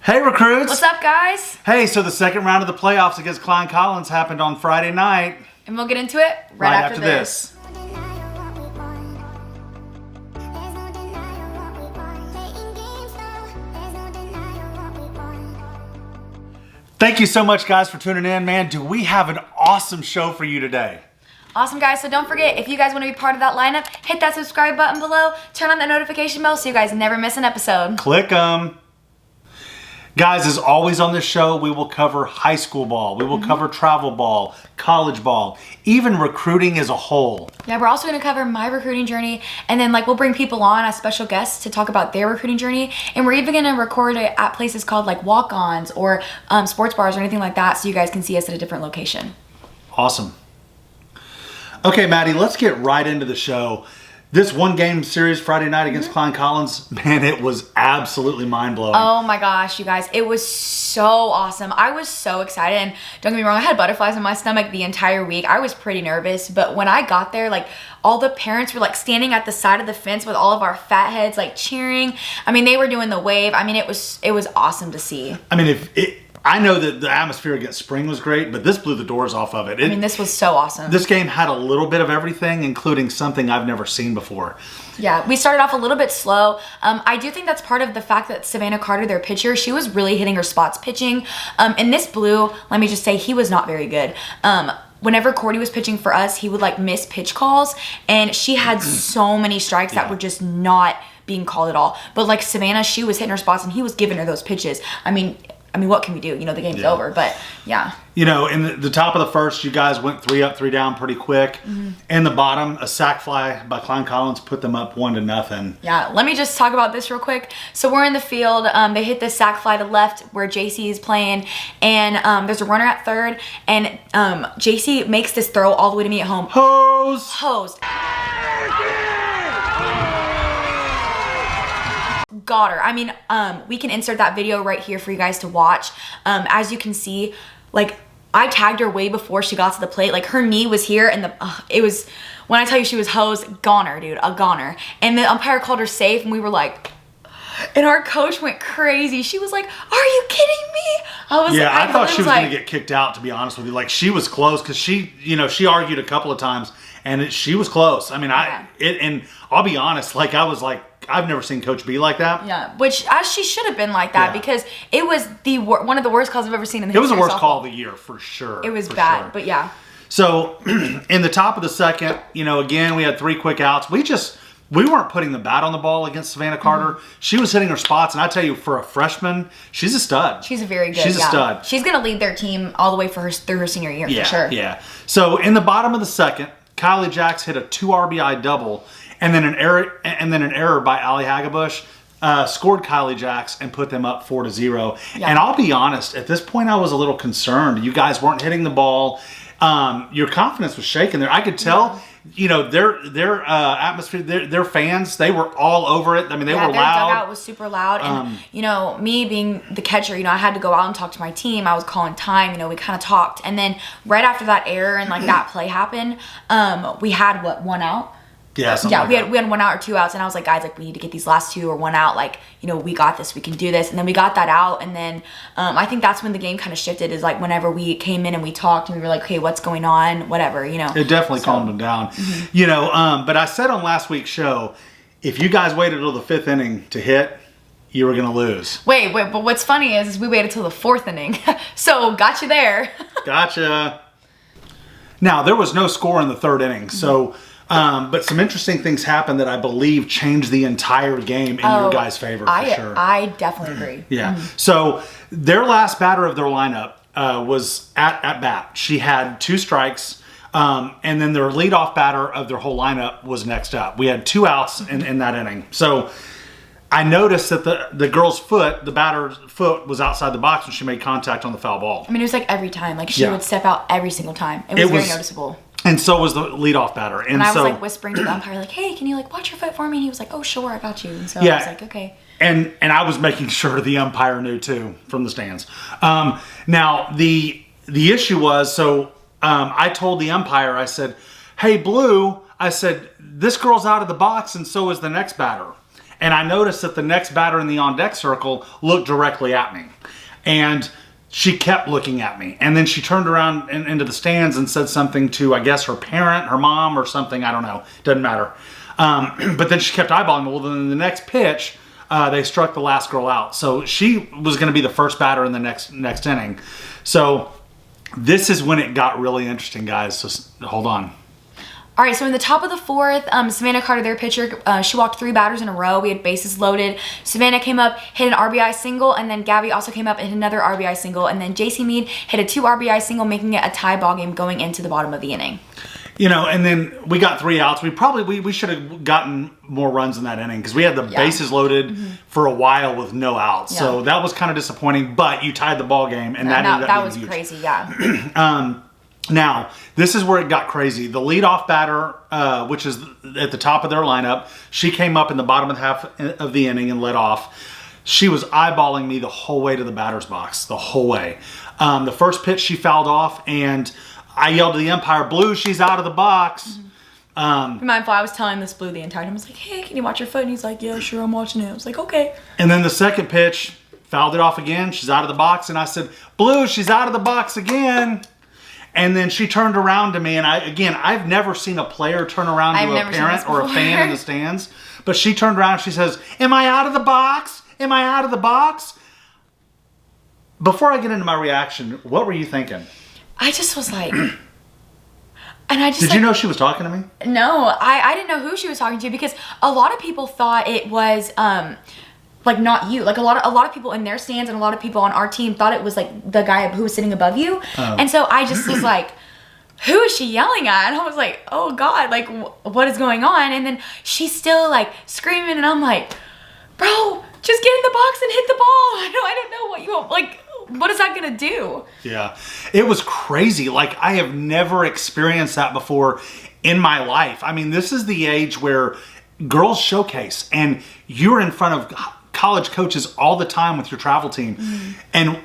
Hey recruits! What's up, guys? Hey, so the second round of the playoffs against Klein Collins happened on Friday night. And we'll get into it right after this. Thank you so much, guys, for tuning in. Man, do we have an awesome show for you today. Awesome, guys. So don't forget, if you guys want to be part of that lineup, hit that subscribe button below, turn on that notification bell so you guys never miss an episode. Click them. Guys, as always on this show, we will cover high school ball. We will cover travel ball, college ball, even recruiting as a whole. Yeah, we're also going to cover my recruiting journey, and then we'll bring people on as special guests to talk about their recruiting journey, and we're even going to record it at places called walk-ons or sports bars or anything like that, so you guys can see us at a different location. Awesome. Okay, Maddie, let's get right into the show. This one-game series Friday night against Klein Collins, man, it was absolutely mind-blowing. Oh my gosh, you guys. It was so awesome. I was so excited. And don't get me wrong, I had butterflies in my stomach the entire week. I was pretty nervous. But when I got there, all the parents were standing at the side of the fence with all of our fat heads cheering. I mean, they were doing the wave. I mean, it was awesome to see. I mean, I know that the atmosphere against spring was great, but this blew the doors off of it. I mean, this was so awesome. This game had a little bit of everything, including something I've never seen before. Yeah, we started off a little bit slow. I do think that's part of the fact that Savannah Carter, their pitcher, she was really hitting her spots pitching. And this Blue, let me just say, he was not very good. Whenever Cordy was pitching for us, he would miss pitch calls, and she had so many strikes that were just not being called at all. But Savannah, she was hitting her spots, and he was giving her those pitches. I mean, what can we do? The game's over, but yeah. In the top of the first, you guys went 3 up, 3 down pretty quick. In the bottom, a sac fly by Klein Collins put them up 1-0. Yeah, let me just talk about this real quick. So we're in the field. They hit the sac fly to left where JC is playing, and there's a runner at third, and JC makes this throw all the way to me at home. Hose. Got her. I mean, we can insert that video right here for you guys to watch. As you can see, I tagged her way before she got to the plate. Her knee was here, and it was, when I tell you she was hosed, goner, dude, a goner. And the umpire called her safe, and we were and our coach went crazy. She was like, "Are you kidding me?" I thought she was going to get kicked out, to be honest with you. She was close, because she argued a couple of times, and she was close. I mean, and I'll be honest, I was I've never seen Coach be like that. Yeah, which as she should have been like that, because it was one of the worst calls I've ever seen in the history. It was the worst call of the year for sure. It was bad, but yeah. So in the top of the second, again, we had 3 quick outs. We weren't putting the bat on the ball against Savannah Carter. She was hitting her spots, and I tell you, for a freshman, she's a stud. She's a very good. She's a stud. She's gonna lead their team all the way through her senior year for sure. Yeah. So in the bottom of the second, Kylie Jacks hit a 2 RBI double, and then an error by Allie Hagabush scored Kylie Jacks and put them up 4-0. Yeah. And I'll be honest, at this point I was a little concerned. You guys weren't hitting the ball. Your confidence was shaken there. I could tell. Their atmosphere, their fans, they were all over it. I mean, they were loud. Their dugout was super loud. And, me being the catcher, I had to go out and talk to my team. I was calling time. We kind of talked. And then right after that error and that play happened, we had, 1 out? Yeah, we had 1 out or 2 outs, and I was like, guys, we need to get these last 2 or 1 out. We got this, we can do this. And then we got that out, and then I think that's when the game kind of shifted. Is whenever we came in and we talked, and we were like, okay, what's going on? Whatever, It definitely calmed them down. But I said on last week's show, if you guys waited until the 5th inning to hit, you were gonna lose. Wait, but what's funny is we waited till the 4th inning, so got you there. Gotcha. Now there was no score in the 3rd inning, so. But some interesting things happened that I believe changed the entire game in your guys' favor, for sure. I definitely agree. Yeah. So their last batter of their lineup was at bat. She had 2 strikes, and then their leadoff batter of their whole lineup was next up. We had 2 outs in that inning. So I noticed that the girl's foot, the batter's foot, was outside the box when she made contact on the foul ball. I mean, it was every time. She would step out every single time. It was very noticeable. And so was the leadoff batter. And I was whispering to the umpire, hey, can you watch your foot for me? And he was like, oh, sure, I got you. And so I was like, okay. And I was making sure the umpire knew too from the stands. Now the issue was, I told the umpire, I said, hey, Blue, I said, this girl's out of the box and so is the next batter. And I noticed that the next batter in the on-deck circle looked directly at me. And she kept looking at me. And then she turned around into the stands and said something to, I guess, her parent, her mom, or something. I don't know. Doesn't matter. But then she kept eyeballing me. Well, then the next pitch, they struck the last girl out. So she was going to be the first batter in the next inning. So this is when it got really interesting, guys. So hold on. All right, so in the top of the fourth, Savannah Carter, their pitcher, she walked 3 batters in a row. We had bases loaded. Savannah came up, hit an RBI single, and then Gabby also came up and hit another RBI single, and then JC Meade hit a 2 RBI single, making it a tie ball game going into the bottom of the inning. And then we got 3 outs. We should have gotten more runs in that inning because we had the bases loaded for a while with no outs. Yeah. So that was kind of disappointing, but you tied the ball game, and that was huge. Crazy, yeah. Now, this is where it got crazy. The leadoff batter, which is at the top of their lineup, she came up in the bottom of the half of the inning and led off. She was eyeballing me the whole way to the batter's box, the whole way. The first pitch, she fouled off, and I yelled to the umpire, "Blue, she's out of the box." Be mindful, I was telling this Blue the entire time. I was like, "Hey, can you watch your foot?" And he's like, "Yeah, sure, I'm watching it." I was like, "Okay." And then the second pitch, fouled it off again. She's out of the box, and I said, "Blue, she's out of the box again." And then she turned around to me, and I've never seen a player turn around to a parent or a fan in the stands. But she turned around and she says, "Am I out of the box? Am I out of the box?" Before I get into my reaction, what were you thinking? I just was like, and I just Did you know she was talking to me? No, I didn't know who she was talking to because a lot of people thought it was like not you. Like a lot of people in their stands and a lot of people on our team thought it was like the guy who was sitting above you. Oh. And so I just was like, who is she yelling at? And I was like, oh God, like what is going on? And then she's still like screaming and I'm like, bro, just get in the box and hit the ball. I don't know what you want. Like, what is that gonna do? Yeah, it was crazy. Like I have never experienced that before in my life. I mean, this is the age where girls showcase and you're in front of college coaches all the time with your travel team. And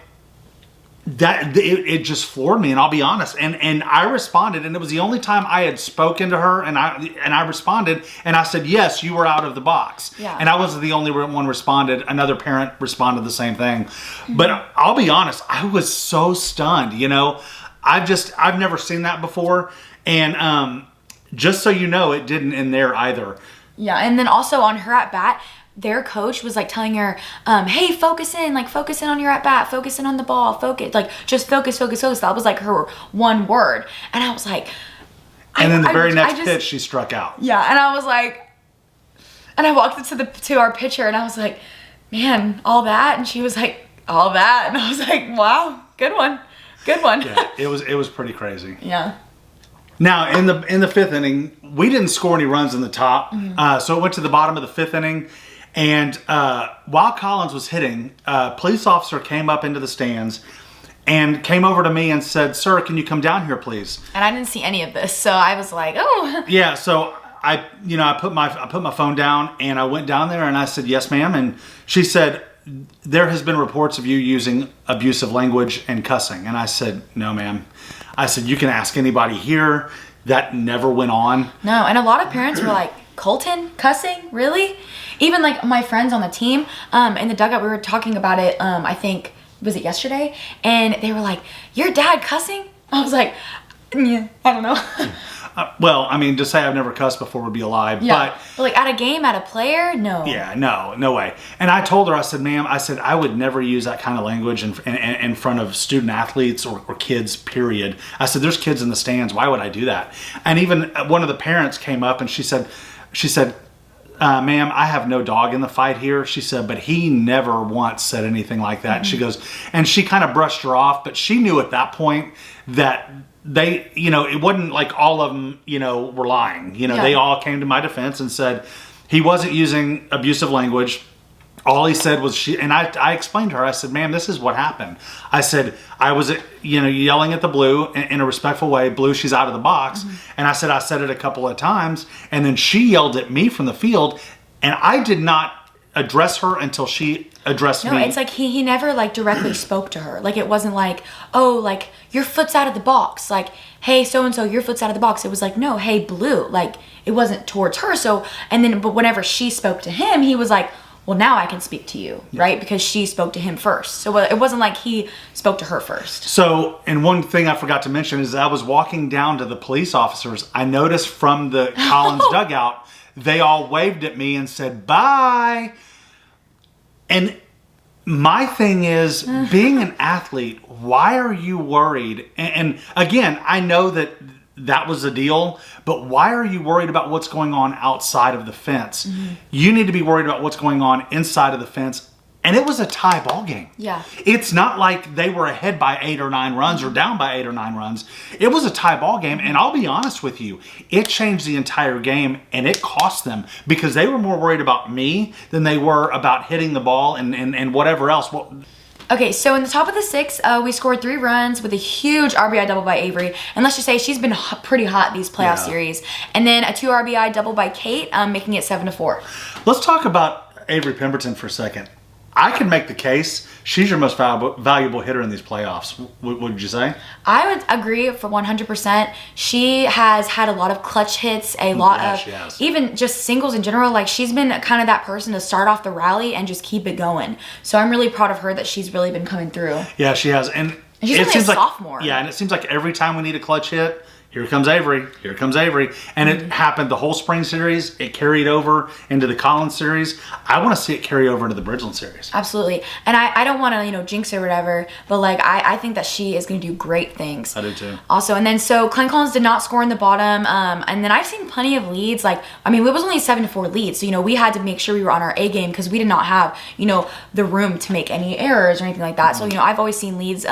that it just floored me, and I'll be honest. And I responded, and it was the only time I had spoken to her, and I responded, and I said, "Yes, you were out of the box." Yeah. And I wasn't the only one responded. Another parent responded the same thing. But I'll be honest, I was so stunned. I've never seen that before, and just so you know, it didn't end there either. Yeah, and then also on her at bat, their coach was like telling her, hey, focus in on your at bat, focus in on the ball, just focus. That was like her one word. And I was like, and then the very next pitch, she struck out. Yeah, and I was like, and I walked up to our pitcher and I was like, man, all that? And she was like, all that. And I was like, wow, good one. Yeah, it was pretty crazy. Yeah. Now, in the fifth inning, we didn't score any runs in the top, so it went to the bottom of the fifth inning. And while Collins was hitting, a police officer came up into the stands and came over to me and said, "Sir, can you come down here, please?" And I didn't see any of this, so I was like, "Oh." Yeah, so I put my phone down and I went down there and I said, "Yes, ma'am." And she said, "There has been reports of you using abusive language and cussing." And I said, "No, ma'am." I said, "You can ask anybody here. That never went on." No, and a lot of parents were like, "Colton, cussing? Really?" Even like my friends on the team, in the dugout, we were talking about it, I think, was it yesterday? And they were like, "Your dad cussing?" I was like, yeah, I don't know. Well, I mean, to say I've never cussed before would be a lie. Yeah. But like at a game, at a player, no. Yeah, no way. And I told her, I said, "Ma'am," I said, "I would never use that kind of language in front of student athletes or kids, period." I said, "There's kids in the stands. Why would I do that?" And even one of the parents came up and she said, "Ma'am, I have no dog in the fight here." She said, "But he never once said anything like that." And she goes, and she kind of brushed her off, but she knew at that point that they, it wasn't like all of them, were lying. They all came to my defense and said he wasn't using abusive language. All he said was and I explained to her, I said, "Ma'am, this is what happened." I said, "I was, yelling at the Blue in a respectful way. Blue, she's out of the box." And I said it a couple of times. And then she yelled at me from the field. And I did not address her until she addressed me. No, it's like he never like directly spoke to her. Like it wasn't like, oh, like your foot's out of the box. Like, hey, so-and-so, your foot's out of the box. It was like, no, hey, Blue. Like it wasn't towards her. So, and then, but whenever she spoke to him, he was like, well, now I can speak to you, right? Because she spoke to him first. So it wasn't like he spoke to her first. So, and one thing I forgot to mention is I was walking down to the police officers. I noticed from the Collins dugout, they all waved at me and said, bye. And my thing is, being an athlete, why are you worried? And again, I know that was the deal, but why are you worried about what's going on outside of the fence? You need to be worried about what's going on inside of the fence. And it was a tie ball game. Yeah. It's not like they were ahead by 8 or 9 runs or down by 8 or 9 runs. It was a tie ball game, and I'll be honest with you, it changed the entire game, and it cost them because they were more worried about me than they were about hitting the ball and whatever else. Well, okay, so in the top of the 6, we scored 3 runs with a huge RBI double by Avery. And let's just say she's been pretty hot these playoff series. And then a 2 RBI double by Kate, making it 7-4. Let's talk about Avery Pemberton for a second. I can make the case she's your most valuable hitter in these playoffs. What would you say? I would agree for 100%. She has had a lot of clutch hits, a lot of even just singles in general. Like she's been kind of that person to start off the rally and just keep it going. So I'm really proud of her that she's really been coming through. Yeah, she has. And she's only a sophomore. Yeah, and it seems like every time we need a clutch hit, here comes Avery. Here comes Avery. And it happened the whole spring series. It carried over into the Collins series. I want to see it carry over into the Bridgeland series. Absolutely. And I don't want to, jinx her or whatever, but like I think that she is going to do great things. I do too. Also, and then so Klein Collins did not score in the bottom. And then I've seen plenty of leads. Like, I mean, it was only 7-4 lead. So, we had to make sure we were on our A game because we did not have, the room to make any errors or anything like that. So, I've always seen leads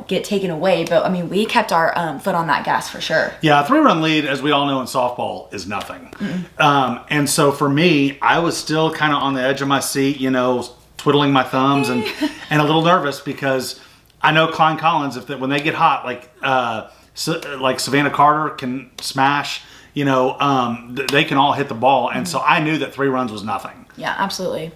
get taken away. But I mean, we kept our foot on that gas for sure. Yeah, a 3-run lead, as we all know in softball, is nothing. And so for me, I was still kind of on the edge of my seat, twiddling my thumbs and a little nervous because I know Klein Collins, when they get hot, like Savannah Carter can smash, they can all hit the ball. And so I knew that 3 runs was nothing. Yeah, absolutely.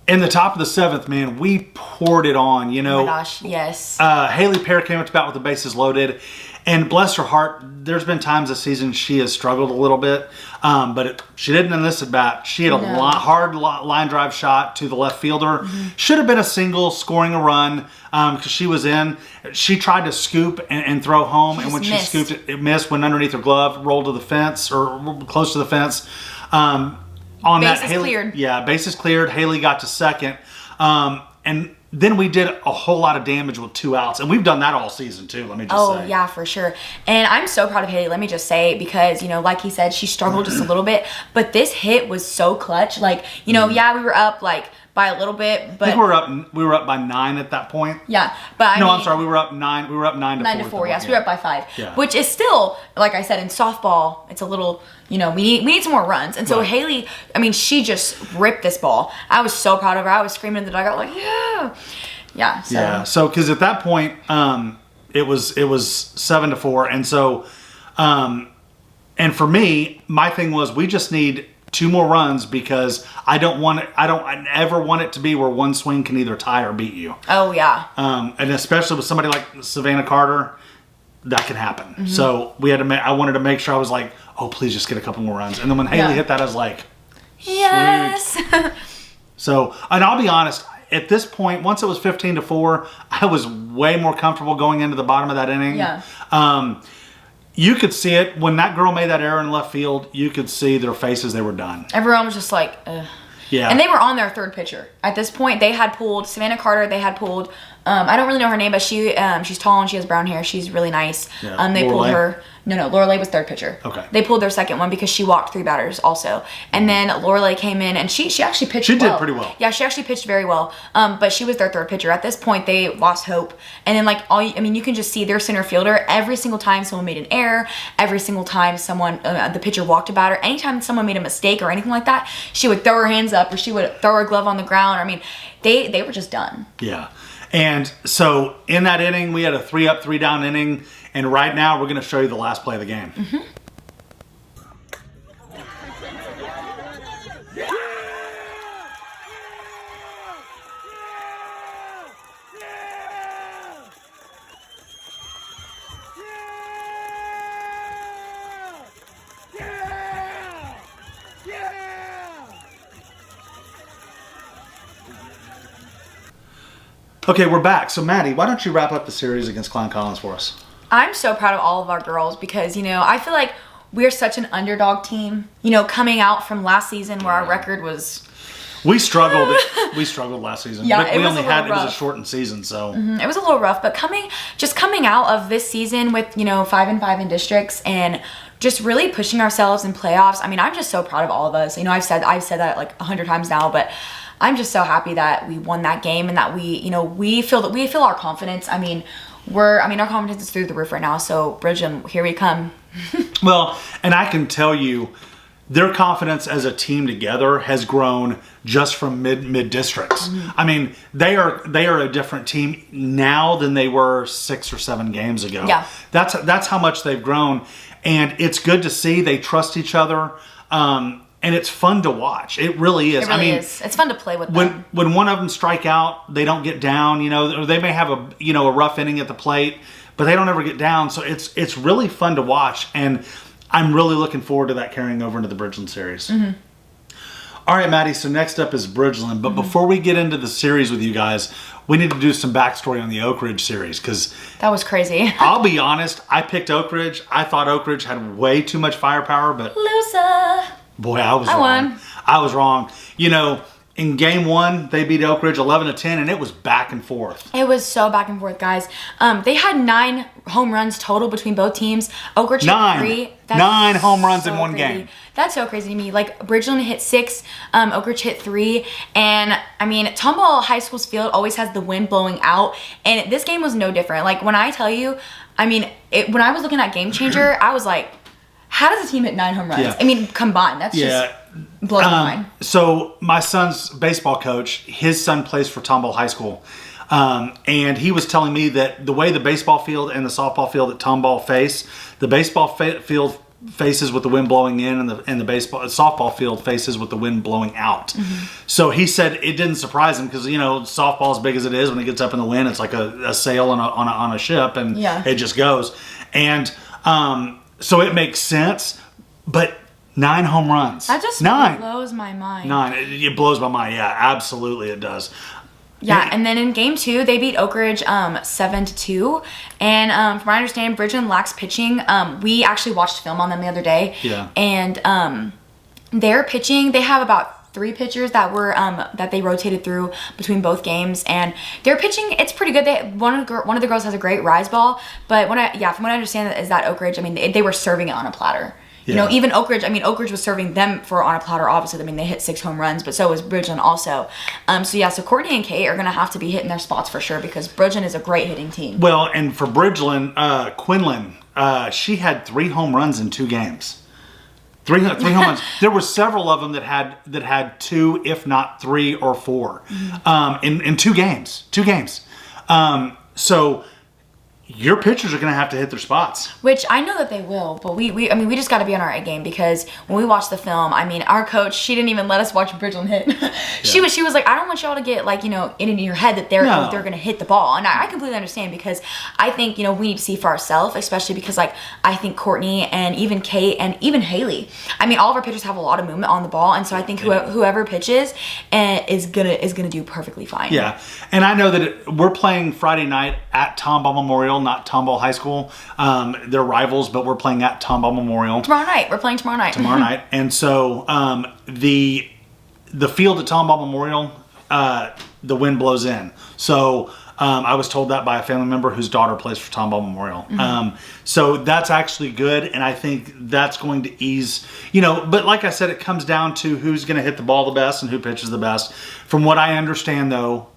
In the top of the 7th, man, we poured it on, Oh my gosh, yes. Haley Pear came up to bat with the bases loaded. And bless her heart, there's been times this season she has struggled a little bit. But she didn't in this at bat. She had a hard line drive shot to the left fielder. Should have been a single, scoring a run because she was in. She tried to scoop and throw home. And when she scooped it missed, went underneath her glove, rolled to the fence or close to the fence. On bases that, Haley, cleared. Yeah, bases cleared. Haley got to second. And then we did a whole lot of damage with 2 outs. And we've done that all season, too, let me just say. Oh, yeah, for sure. And I'm so proud of Haley, let me just say, because, like he said, she struggled just a little bit. But this hit was so clutch. Like, yeah, we were up, by a little bit, but I think we were up by 9 at that point. Yeah, but I'm sorry, we were up 9. We were up 9 to 4. 9 to 4, yes, we were up by 5. Yeah. Which is still, like I said, in softball, it's a little, we need some more runs. And so Haley, she just ripped this ball. I was so proud of her. I was screaming in the dugout like, yeah. Yeah. So. Yeah. So because at that point, it was 7-4, and so, and for me, my thing was we just need 2 more runs because I never want it to be where one swing can either tie or beat you. Oh yeah. And especially with somebody like Savannah Carter, that can happen. So I wanted to make sure I was like, oh, please just get a couple more runs. And then when Haley hit that, I was like, yes. So, and I'll be honest, at this point, once it was 15-4, I was way more comfortable going into the bottom of that inning. Yeah. You could see it when that girl made that error in left field. You could see their faces; they were done. Everyone was just like, ugh. Yeah. And they were on their 3rd pitcher at this point. They had pulled Savannah Carter. They had pulled. I don't really know her name, but she's tall and she has brown hair. She's really nice. Yeah. They pulled her. No, Lorelei was 3rd pitcher. Okay. They pulled their 2nd one because she walked 3 batters also. And then Lorelei came in and she actually pitched well. She did pretty well. Yeah, she actually pitched very well. But she was their 3rd pitcher. At this point, they lost hope. And then you can just see their center fielder every single time someone made an error, every single time the pitcher walked a batter, anytime someone made a mistake or anything like that, she would throw her hands up or she would throw her glove on the ground. They were just done. Yeah. And so in that inning, we had a 3-up, 3-down inning. And right now, we're going to show you the last play of the game. Okay, we're back. So, Maddie, why don't you wrap up the series against Klein Collins for us? I'm so proud of all of our girls because, I feel like we're such an underdog team. Coming out from last season where our record was... We struggled. We struggled last season. Yeah, it was it was a rough. shortened season, so... It was a little rough, but coming out of this season with, 5-5 in districts and just really pushing ourselves in playoffs. I mean, I'm just so proud of all of us. I've said that like 100 times now, but I'm just so happy that we won that game and that we feel our confidence. I mean, our confidence is through the roof right now. So, Bridget, here we come. Well, and I can tell you, their confidence as a team together has grown just from mid districts. I mean, they are a different team now than they were 6 or 7 games ago. Yeah, that's how much they've grown, and it's good to see they trust each other. And it's fun to watch. It really is. It really is. It's fun to play with them. When one of them strike out, they don't get down. Or they may have a rough inning at the plate, but they don't ever get down. So it's really fun to watch, and I'm really looking forward to that carrying over into the Bridgeland series. All right, Maddie. So next up is Bridgeland. But before we get into the series with you guys, we need to do some backstory on the Oak Ridge series because that was crazy. I'll be honest. I picked Oak Ridge. I thought Oak Ridge had way too much firepower, but loser. Boy, I was wrong. Won. I was wrong. In game 1, they beat Oak Ridge 11-10, and it was back and forth. It was so back and forth, guys. They had 9 home runs total between both teams. Oak Ridge hit 3. That's 9 home runs in one crazy. game. That's so crazy to me. Like, Bridgeland hit 6, Oak Ridge hit 3, and I mean, Tomball High School's field always has the wind blowing out, and this game was no different. Like, when I tell you, I mean, when I was looking at Game Changer, I was like, how does a team hit 9 home runs? Yeah. I mean, combined. That's just blows my mind. So my son's baseball coach, his son plays for Tomball High School. And he was telling me that the way the baseball field and the softball field at Tomball face, the baseball field faces with the wind blowing in, and the softball field faces with the wind blowing out. So he said it didn't surprise him because softball, as big as it is, when it gets up in the wind, it's like a sail on a ship, and it just goes. And so it makes sense, but 9 home runs. That just 9. blows my mind. 9. It blows my mind. Yeah, absolutely it does. Yeah, and then in game 2, they beat Oak Ridge 7-2. And from my understanding, Bridgeland lacks pitching. We actually watched film on them the other day. Yeah. And their pitching, they have about 3 pitchers that were that they rotated through between both games, and their pitching, it's pretty good. One of the girls has a great rise ball, but from what I understand is that Oak Ridge, I mean, they were serving it on a platter. Yeah. Even Oak Ridge, I mean, Oak Ridge was serving them on a platter, obviously. I mean, they hit 6 home runs, but so was Bridgeland also. So Courtney and Kate are going to have to be hitting their spots for sure because Bridgeland is a great hitting team. Well, and for Bridgeland, Quinlan, she had 3 home runs in 2 games. 3 home runs. There were several of them that had 2, if not 3 or 4, in 2 games. 2 games. So your pitchers are going to have to hit their spots. Which I know that they will, but we just got to be on our A game because when we watched the film, I mean, our coach, she didn't even let us watch Bridgeland hit. She was like, I don't want y'all to get in your head that they're going to hit the ball. And I completely understand because I think, we need to see for ourselves, especially because I think Courtney and even Kate and even Haley, I mean, all of our pitchers have a lot of movement on the ball. And so I think whoever pitches is going to do perfectly fine. Yeah. And I know that we're playing Friday night at Tomball Memorial, not Tomball High School. They're rivals, but we're playing at Tomball Memorial. Tomorrow night. We're playing tomorrow night. And so the field at Tomball Memorial, the wind blows in. So I was told that by a family member whose daughter plays for Tomball Memorial. So that's actually good, and I think that's going to ease, but like I said, it comes down to who's going to hit the ball the best and who pitches the best. From what I understand, though,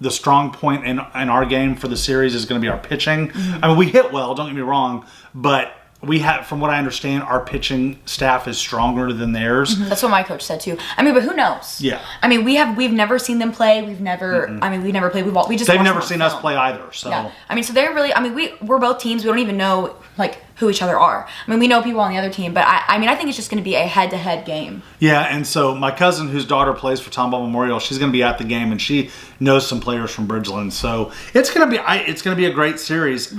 the strong point in our game for the series is going to be our pitching. I mean, we hit well, don't get me wrong, but we have, from what I understand, our pitching staff is stronger than theirs. That's what my coach said too. I mean, but who knows? Yeah. I mean, we've never seen them play. We've never. I mean, we've never played. We just. They've never seen us play either. So. Yeah. I mean, so they're really. I mean, we're both teams. We don't even know who each other are. I mean, we know people on the other team, but I think it's just going to be a head-to-head game. Yeah, and so my cousin, whose daughter plays for Tomball Memorial, she's going to be at the game, and she knows some players from Bridgeland. So it's going to be a great series.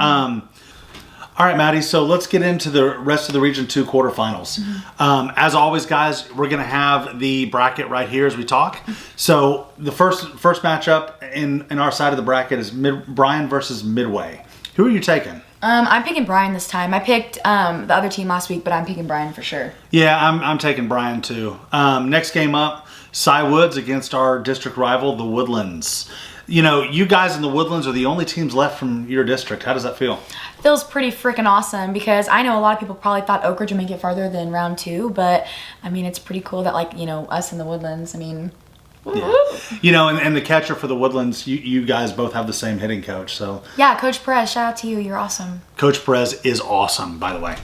All right, Maddie, so let's get into the rest of the Region 2 quarterfinals. As always, guys, we're going to have the bracket right here as we talk. So the first matchup in our side of the bracket is Bryan versus Midway. Who are you taking? I'm picking Bryan this time. I picked the other team last week, but I'm picking Bryan for sure. Yeah, I'm taking Bryan too. Next game up, Cy Woods against our district rival, the Woodlands. You know, you guys in the Woodlands are the only teams left from your district. How does that feel? Feels pretty freaking awesome because I know a lot of people probably thought Oak Ridge would make it farther than round 2, but I mean, it's pretty cool that, like, you know, us in the Woodlands, I mean, yeah. You know, and the catcher for the Woodlands, you guys both have the same hitting coach, so. Yeah, Coach Perez, shout out to you. You're awesome. Coach Perez is awesome, by the way.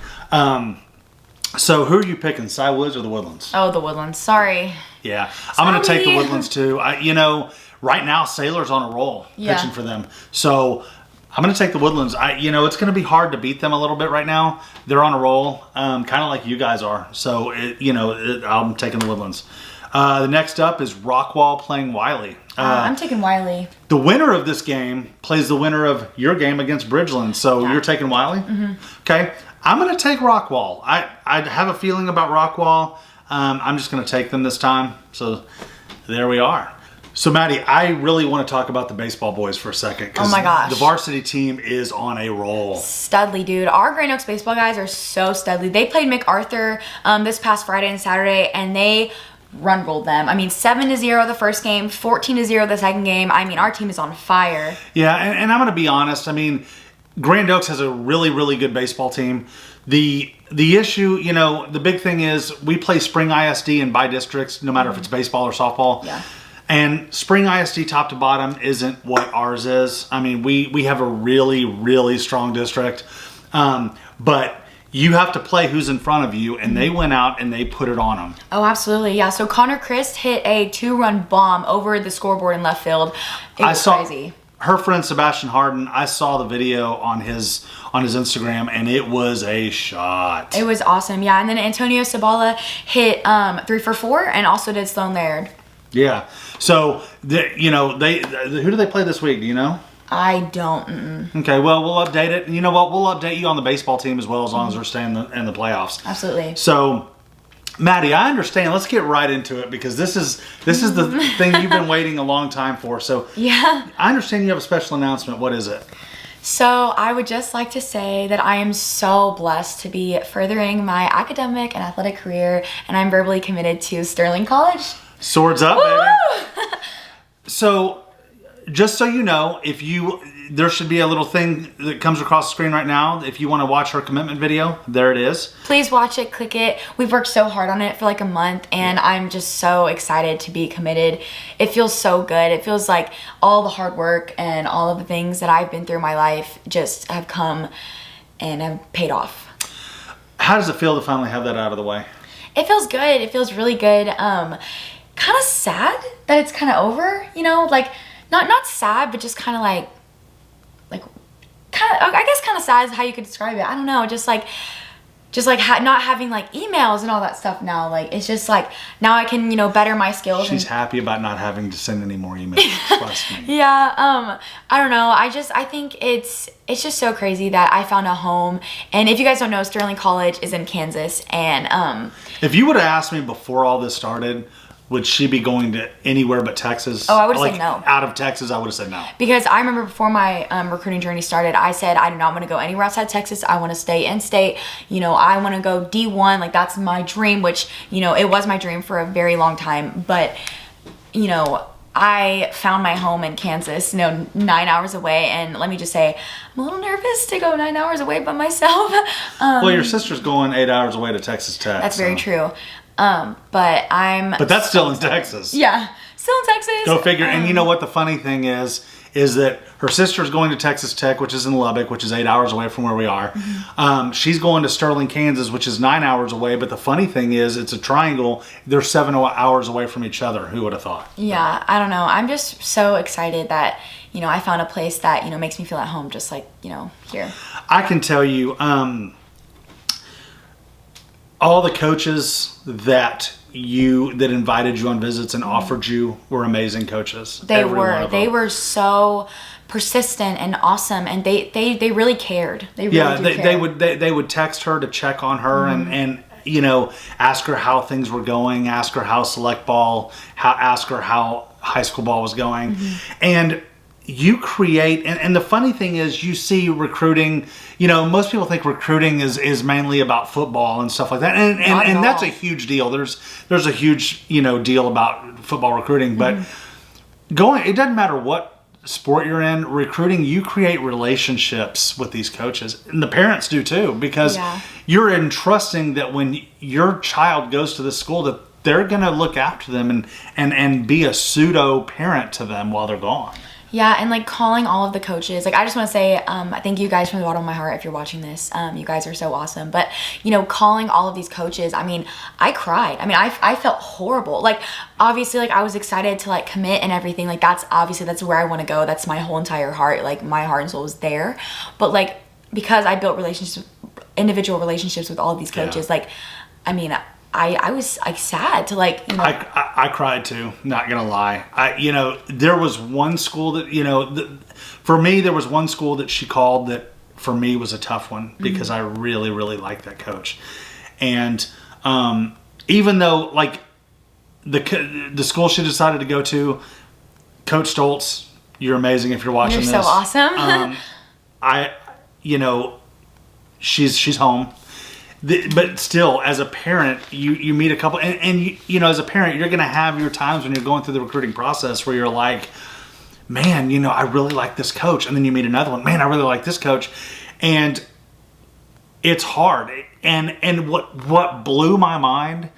So who are you picking, Cy Woods or the Woodlands? Oh, the Woodlands. Sorry. Yeah, I'm going to take the Woodlands too. You know, right now, Sailor's on a roll pitching for them. So I'm going to take the Woodlands. You know, it's going to be hard to beat them a little bit right now. They're on a roll, kind of like you guys are. So, I'm taking the Woodlands. The next up is Rockwall playing Wiley. I'm taking Wiley. The winner of this game plays the winner of your game against Bridgeland. So you're taking Wiley? Mm-hmm. Okay. I'm going to take Rockwall. I have a feeling about Rockwall. I'm just going to take them this time. So there we are. So, Maddie, I really want to talk about the baseball boys for a second. Oh, my gosh. The varsity team is on a roll. Studley, dude. Our Grand Oaks baseball guys are so studly. They played MacArthur this past Friday and Saturday, and they run-rolled them. I mean, 7-0 the first game, 14-0 the second game. I mean, our team is on fire. Yeah, and I'm going to be honest. I mean, Grand Oaks has a really, really good baseball team. The issue, you know, the big thing is we play Spring ISD in by districts, no matter if it's baseball or softball. Yeah. And Spring ISD top to bottom isn't what ours is. I mean, we have a really, really strong district. But you have to play who's in front of you, and they went out and they put it on them. Oh, absolutely. Yeah, so Connor Christ hit a 2-run bomb over the scoreboard in left field. It was crazy. Her friend Sebastian Harden, I saw the video on his Instagram, and it was a shot. It was awesome, yeah. And then Antonio Sabala hit 3 for 4 and also did Sloan Laird. Yeah. So, who do they play this week? Do you know? I don't. Okay, well, we'll update it. You know what? We'll update you on the baseball team as long as they're staying in the playoffs. Absolutely. So, Maddie, I understand. Let's get right into it because this is the thing you've been waiting a long time for. So, yeah. I understand you have a special announcement. What is it? So I would just like to say that I am so blessed to be furthering my academic and athletic career, and I'm verbally committed to Sterling College. Swords up, baby. So, just so you know, there should be a little thing that comes across the screen right now. If you want to watch her commitment video, there it is. Please watch it, click it. We've worked so hard on it for like a month, and I'm just so excited to be committed. It feels so good. It feels like all the hard work and all of the things that I've been through in my life just have come and have paid off. How does it feel to finally have that out of the way? It feels good. It feels really good. Kind of sad that it's kind of over, you know, like not sad, but just kind of like I guess kind of sad is how you could describe it. I don't know, just like not having like emails and all that stuff now. Like it's just like now I can, you know, better my skills. She's happy about not having to send any more emails. Trust me. Yeah. I don't know. I think it's just so crazy that I found a home. And if you guys don't know, Sterling College is in Kansas. And if you would have asked me before all this started, would she be going to anywhere but Texas? Oh, I would have said no. Out of Texas, I would have said no. Because I remember before my recruiting journey started, I said I do not want to go anywhere outside Texas. I want to stay in state. You know, I want to go D1. Like that's my dream, which, you know, it was my dream for a very long time. But, you know, I found my home in Kansas, you know, 9 hours away. And let me just say, I'm a little nervous to go 9 hours away by myself. Well, your sister's going 8 hours away to Texas Tech. That's very true. But that's still in Texas. Yeah, still in Texas. Go figure. And you know what the funny thing is that her sister's going to Texas Tech, which is in Lubbock, which is 8 hours away from where we are. Mm-hmm. She's going to Sterling, Kansas, which is 9 hours away. But the funny thing is, it's a triangle. They're 7 hours away from each other. Who would have thought? Yeah, I don't know. I'm just so excited that, you know, I found a place that, you know, makes me feel at home, just like, you know, here. I can tell you, all the coaches that invited you on visits and offered you were amazing coaches. They were so persistent and awesome, and they really cared. They really do care. They would text her to check on her and you know, ask her how things were going, ask her how select ball, ask her how high school ball was going, and you create, and the funny thing is, you see recruiting, you know, most people think recruiting is mainly about football and stuff like that. And that's a huge deal. There's a huge, you know, deal about football recruiting, but it doesn't matter what sport you're in, recruiting, you create relationships with these coaches, and the parents do too, because you're entrusting that when your child goes to this school that they're going to look after them and be a pseudo parent to them while they're gone. Yeah, and like calling all of the coaches, like I just want to say, thank you guys from the bottom of my heart if you're watching this. You guys are so awesome. But, you know, calling all of these coaches, I mean, I cried. I mean, I felt horrible. Like, obviously, like I was excited to like commit and everything. Like that's where I want to go. That's my whole entire heart. Like my heart and soul was there. But like, because I built individual relationships with all of these coaches, like, I mean, I was like sad to like, you know. I cried too, not gonna lie. You know, there was one school that, you know, for me, there was one school that she called that for me was a tough one because I really, really liked that coach. And even though like the school she decided to go to, Coach Stoltz, you're amazing if you're watching this. You're so awesome. You know, she's home. But still, as a parent, you meet a couple, and you know, as a parent, you're going to have your times when you're going through the recruiting process where you're like, man, you know, I really like this coach. And then you meet another one, man, I really like this coach. And it's hard. And what blew my mind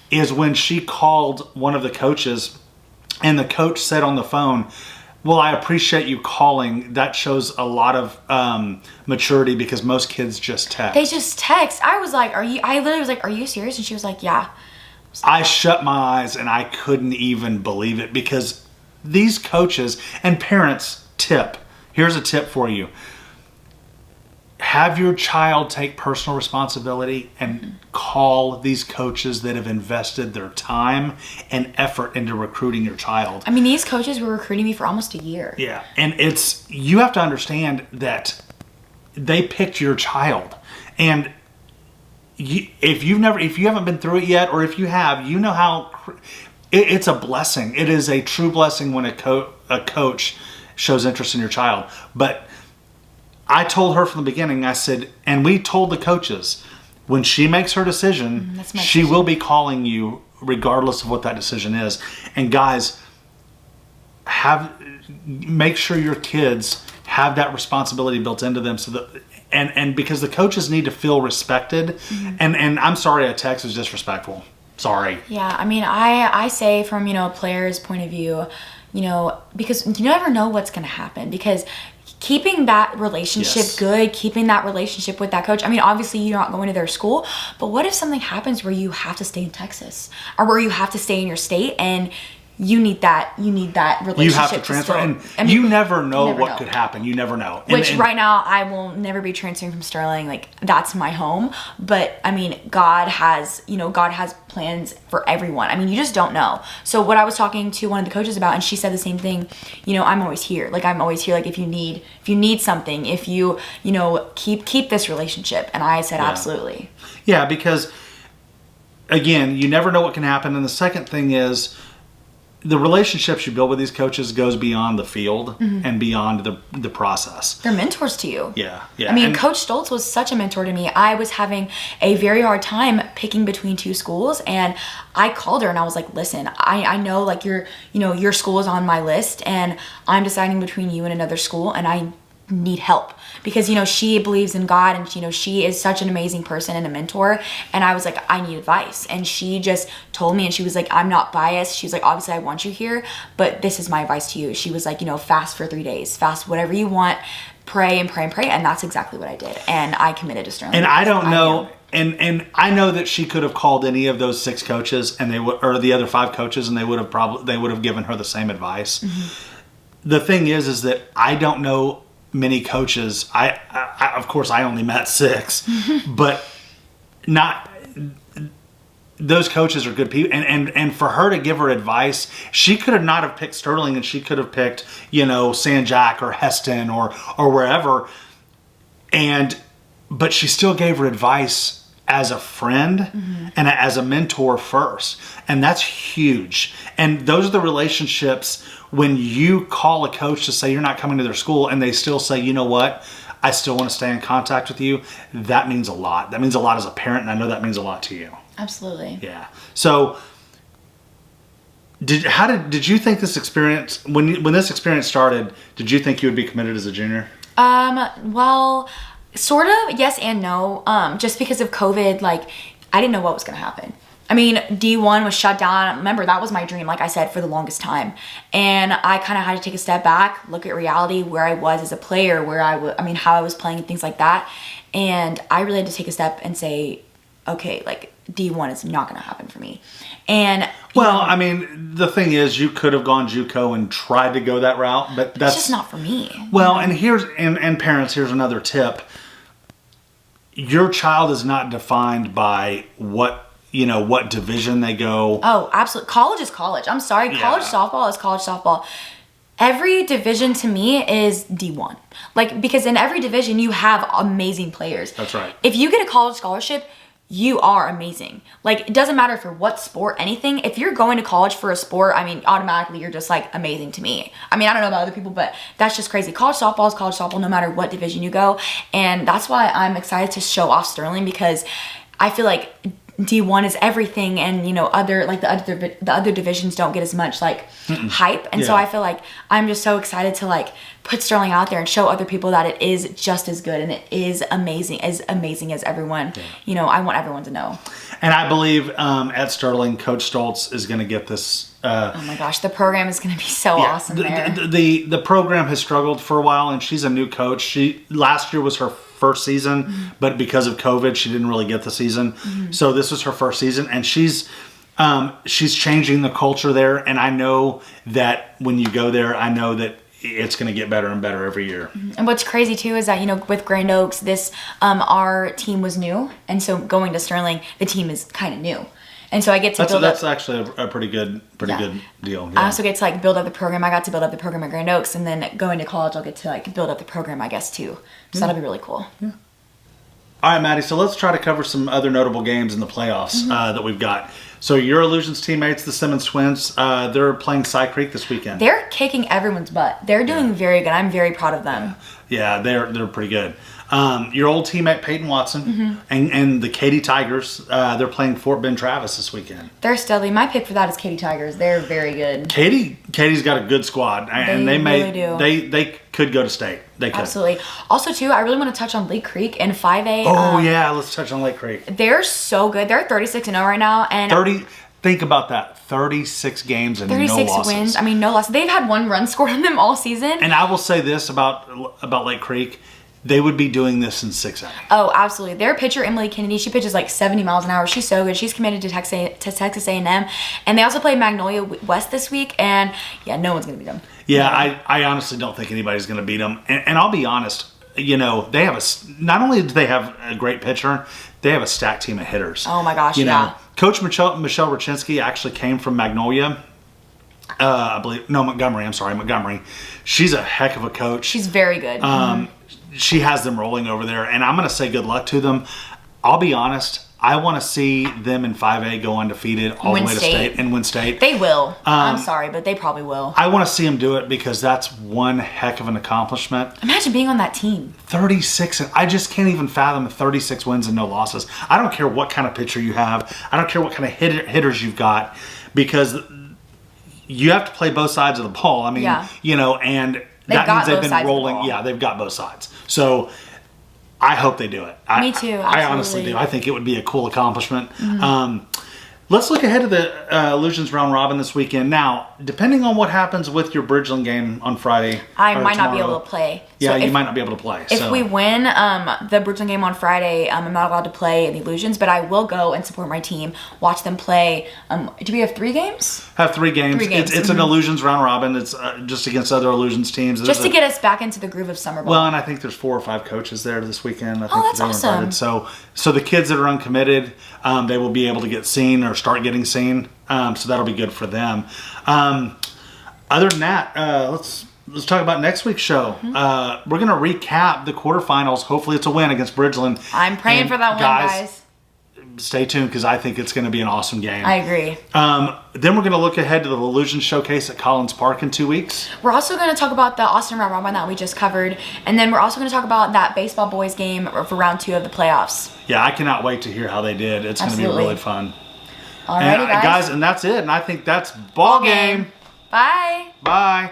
is when she called one of the coaches and the coach said on the phone, well, I appreciate you calling. That shows a lot of maturity because most kids just text. They just text. I literally was like, are you serious? And she was like, yeah. I shut my eyes and I couldn't even believe it because these coaches and parents here's a tip for you. Have your child take personal responsibility and call these coaches that have invested their time and effort into recruiting your child. I mean, these coaches were recruiting me for almost a year. Yeah, and you have to understand that they picked your child, and if you haven't been through it yet, or if you have, you know how it's a blessing. It is a true blessing when a coach shows interest in your child, but. I told her from the beginning, I said, and we told the coaches, when she makes her decision, she will be calling you regardless of what that decision is. And guys, make sure your kids have that responsibility built into them so that and because the coaches need to feel respected. And I'm sorry a text is disrespectful. Sorry. Yeah, I mean, I say from, you know, a player's point of view, you know, because you never know what's going to happen, because keeping that relationship good, keeping that relationship with that coach. I mean, obviously you're not going to their school, but what if something happens where you have to stay in Texas or where you have to stay in your state and you need that relationship. You have to transfer, and you never know what could happen. You never know. Which right now I will never be transferring from Sterling. Like that's my home. But I mean, God has plans for everyone. I mean, you just don't know. So what I was talking to one of the coaches about, and she said the same thing. You know, I'm always here. Like I'm always here. Like if you need something, if you know, keep this relationship. And I said absolutely. Yeah, because again, you never know what can happen. And the second thing is, the relationships you build with these coaches goes beyond the field and beyond the process. They're mentors to you. Yeah. I mean, Coach Stoltz was such a mentor to me. I was having a very hard time picking between two schools, and I called her and I was like, listen, I know like your school is on my list, and I'm deciding between you and another school, and I need help because she believes in God, and she is such an amazing person and a mentor. And I was like, I need advice. And she just told me, and she was like, I'm not biased. She was like, obviously I want you here, but this is my advice to you. She was like, fast for 3 days, fast whatever you want, pray and pray and pray. And that's exactly what I did, and I committed to Sterling. And I don't know, and I know that she could have called any of those 6 coaches, and or the other 5 coaches, and they would have given her the same advice. The thing is that I don't know many coaches. I of course I only met 6, but those coaches are good people, and for her to give her advice, she could have not have picked Sterling, and she could have picked, you know, San Jack or Heston or wherever, but she still gave her advice as a friend and as a mentor first, and that's huge. And those are the relationships when you call a coach to say you're not coming to their school, and they still say, you know what, I still want to stay in contact with you. That means a lot. That means a lot as a parent, and I know that means a lot to you. Absolutely. Yeah. So, did you think this experience, when this experience started, did you think you would be committed as a junior? Well, sort of yes and no. Just because of COVID, like I didn't know what was going to happen. I mean, D1 was shut down. Remember, that was my dream, like I said, for the longest time. And I kind of had to take a step back, look at reality, where I was as a player, how I was playing and things like that. And I really had to take a step and say, okay, like D1 is not going to happen for me. And well, I mean, the thing is, you could have gone JUCO and tried to go that route, but that's just not for me. Well, and parents, here's another tip. Your child is not defined by what division they go. Oh, absolutely. College is college. I'm sorry. Yeah. College softball is college softball. Every division to me is D1. Like, because in every division you have amazing players. That's right. If you get a college scholarship, you are amazing. Like, it doesn't matter for what sport, anything. If you're going to college for a sport, I mean, automatically you're just like amazing to me. I mean, I don't know about other people, but that's just crazy. College softball is college softball no matter what division you go. And that's why I'm excited to show off Sterling, because I feel like D1 is everything, and the other divisions don't get as much like hype, and so I feel like I'm just so excited to like put Sterling out there and show other people that it is just as good and it is amazing as everyone. I want everyone to know. And I believe at Sterling, Coach Stoltz is going to get this. Oh my gosh, the program is going to be so awesome there. The program has struggled for a while, and she's a new coach. Last year was her first season, but because of COVID, she didn't really get the season. So this was her first season, and she's changing the culture there. And I know that when you go there, I know that it's going to get better and better every year. And what's crazy too is that with Grand Oaks, this our team was new, and so going to Sterling, the team is kind of new. And so I get to build up. That's actually a pretty good deal. Yeah. I also get to like build up the program. I got to build up the program at Grand Oaks, and then going to college, I'll get to like build up the program, I guess, too. So that'll be really cool. Yeah. All right, Maddie. So let's try to cover some other notable games in the playoffs that we've got. So your Illusions teammates, the Simmons Twins, they're playing Cy Creek this weekend. They're kicking everyone's butt. They're doing very good. I'm very proud of them. Yeah, they're pretty good. Your old teammate Peyton Watson and the Katy Tigers, they're playing Fort Bend Travis this weekend. They're steadily. My pick for that is Katy Tigers. They're very good. Katy's got a good squad, and they really do. They could go to state. They could. Absolutely. Also, too, I really want to touch on Lake Creek and 5A. Oh yeah, let's touch on Lake Creek. They're so good. They're 36-0 right now, and Think about that. 36 games and 36 no losses. wins. I mean, no losses. They've had one run scored on them all season. And I will say this about Lake Creek. They would be doing this in 6A. Oh, absolutely. Their pitcher, Emily Kennedy, she pitches like 70 miles an hour. She's so good. She's committed to Texas A&M. And they also play Magnolia West this week. And, yeah, no one's going to beat them. Yeah, I honestly don't think anybody's going to beat them. And I'll be honest, they have not only do they have a great pitcher, they have a stacked team of hitters. Oh, my gosh, yeah. Coach Michelle Rachinsky actually came from Magnolia. Montgomery. I'm sorry, Montgomery. She's a heck of a coach. She's very good. She has them rolling over there, and I'm going to say good luck to them. I'll be honest. I want to see them in 5A go undefeated all the way to state and win state. They will. I'm sorry, but they probably will. I want to see them do it because that's one heck of an accomplishment. Imagine being on that team. 36, and I just can't even fathom 36 wins and no losses. I don't care what kind of pitcher you have. I don't care what kind of hitters you've got, because you have to play both sides of the ball. I mean, and that means they've been rolling. Yeah, they've got both sides. So I hope they do it. Me too. Absolutely. I honestly do. I think it would be a cool accomplishment. Let's look ahead to the Illusions round robin this weekend. Now, depending on what happens with your Bridgeland game on Friday, I might not be able to play. Yeah, you might not be able to play. If we win the Bridgeland game on Friday, I'm not allowed to play in the Illusions, but I will go and support my team, watch them play. Do we have 3 games? Have 3 games. It's an Illusions round robin. It's just against other Illusions teams. Just to get us back into the groove of summer ball. Well, and I think there's 4 or 5 coaches there this weekend. I think that's awesome. So the kids that are uncommitted, they will be able to get seen or start getting seen. So that'll be good for them. Other than that, let's talk about next week's show. We're going to recap the quarterfinals. Hopefully it's a win against Bridgeland. I'm praying for that win, guys. Stay tuned because I think it's going to be an awesome game. I agree. Then we're going to look ahead to the Illusion Showcase at Collins Park in 2 weeks. We're also going to talk about the Austin round robin that we just covered. And then we're also going to talk about that baseball boys game for round 2 of the playoffs. Yeah, I cannot wait to hear how they did. It's going to be really fun. Alrighty, guys. And that's it. And I think that's ball game. Bye. Bye.